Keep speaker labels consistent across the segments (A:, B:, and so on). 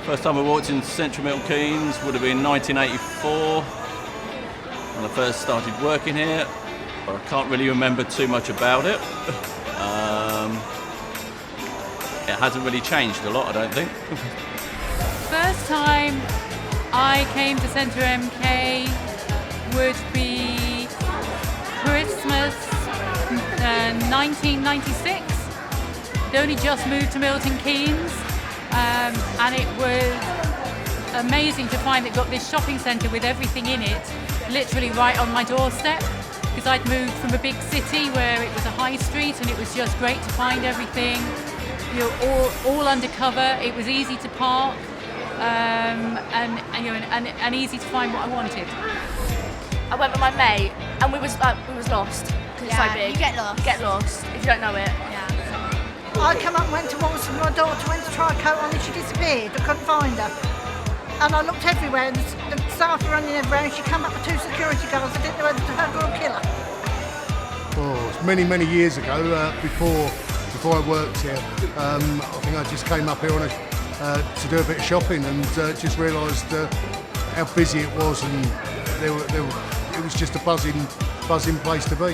A: First time I walked into Central Milton Keynes would have been 1984 when I first started working here, but I can't really remember too much about it. It hasn't really changed a lot, I don't think.
B: First time I came to Centre MK would be Christmas 1996. I'd only just moved to Milton Keynes, and it was amazing to find it got this shopping centre with everything in it, literally right on my doorstep, because I'd moved from a big city where it was a high street, and it was just great to find everything, you know, all undercover. It was easy to park, and easy to find what I wanted.
C: I went with my mate, and we was lost because it's so big.
D: You get lost.
C: Get lost if you don't know it.
D: Yeah.
E: I come up and went towards my daughter, went to try a coat on and she disappeared. I couldn't find her. And I looked everywhere and the staff were running everywhere and she came up with 2 security guards. I didn't know whether to hug her or kill her.
F: Oh, it's many years ago, before I worked here. I think I just came up here to do a bit of shopping and just realised how busy it was, and it was just a buzzing place to be.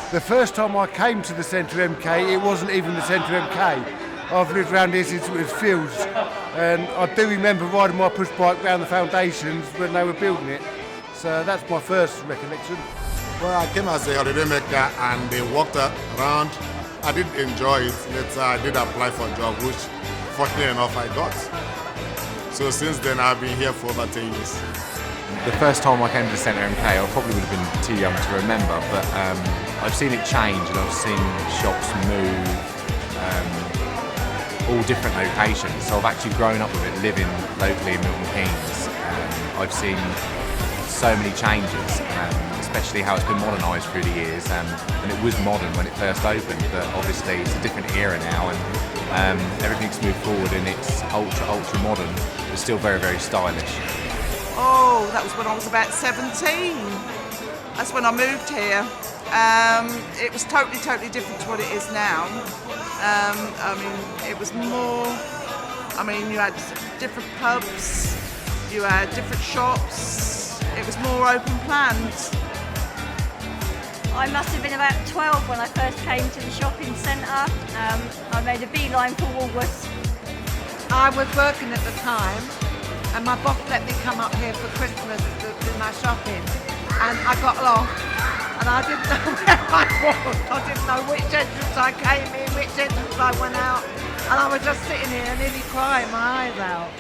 G: The first time I came to the Centre MK, it wasn't even the Centre MK. I've lived around here since it was Fields, and I do remember riding my push bike round the foundations when they were building it. So that's my first recollection.
H: Well, I came as a holiday maker and they walked around. I did enjoy it. Later, I did apply for a job, which fortunately enough I got. So since then, I've been here for over 10 years.
I: The first time I came to Centre MK, I probably would have been too young to remember, but I've seen it change and I've seen shops move, all different locations. So I've actually grown up with it, living locally in Milton Keynes. I've seen so many changes, especially how it's been modernised through the years. And it was modern when it first opened, but obviously it's a different era now, and everything's moved forward and it's ultra modern, but still very stylish.
J: Oh, that was when I was about 17. That's when I moved here. It was totally different to what it is now. I mean, it was more, you had different pubs, you had different shops, it was more open planned.
D: I must have been about 12 when I first came to the shopping centre. I made a beeline for Woolworths.
E: I was working at the time and my boss let me come up here for Christmas to do my shopping, and I got lost and I didn't know where I was. I didn't know which entrance I came in, which entrance I went out, and I was just sitting here nearly crying my eyes out.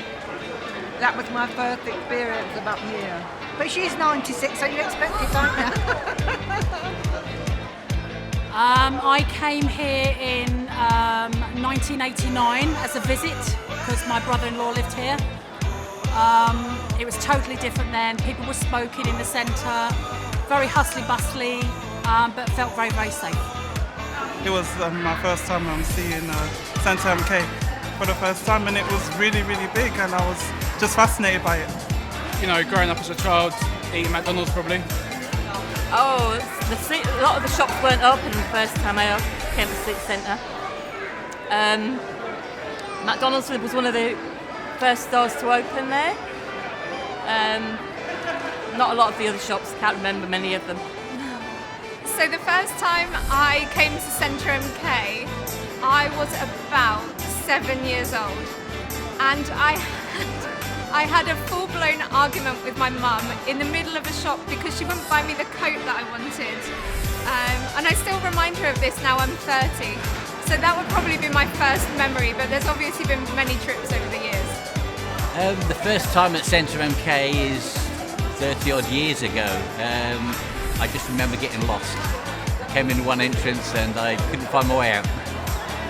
E: That was my first experience of up here. But she's 96, so you expect it, don't you?
B: I came here in 1989 as a visit because my brother-in-law lived here. It was totally different then. People were smoking in the centre, very hustly-bustly, but felt very safe.
J: It was my first time seeing Centre MK for the first time, and it was really big, and I was just fascinated by it.
K: You know, growing up as a child, eating McDonald's probably.
C: Oh, a lot of the shops weren't open the first time I came to the city centre. McDonald's was one of the first stores to open there. Not a lot of the other shops, can't remember many of them.
L: So the first time I came to Centre MK, I was about 7 years old, and I had a full-blown argument with my mum in the middle of a shop because she wouldn't buy me the coat that I wanted. And I still remind her of this now I'm 30. So that would probably be my first memory, but there's obviously been many trips over the years.
M: The first time at Centre MK is 30 odd years ago. I just remember getting lost. I came in one entrance and I couldn't find my way out.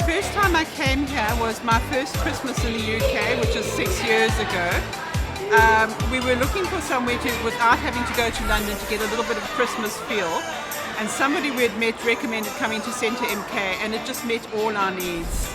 J: First time I came here was my first Christmas in the UK, which was 6 years ago. We were looking for somewhere without having to go to London, to get a little bit of Christmas feel. And somebody we had met recommended coming to Centre MK, and it just met all our needs.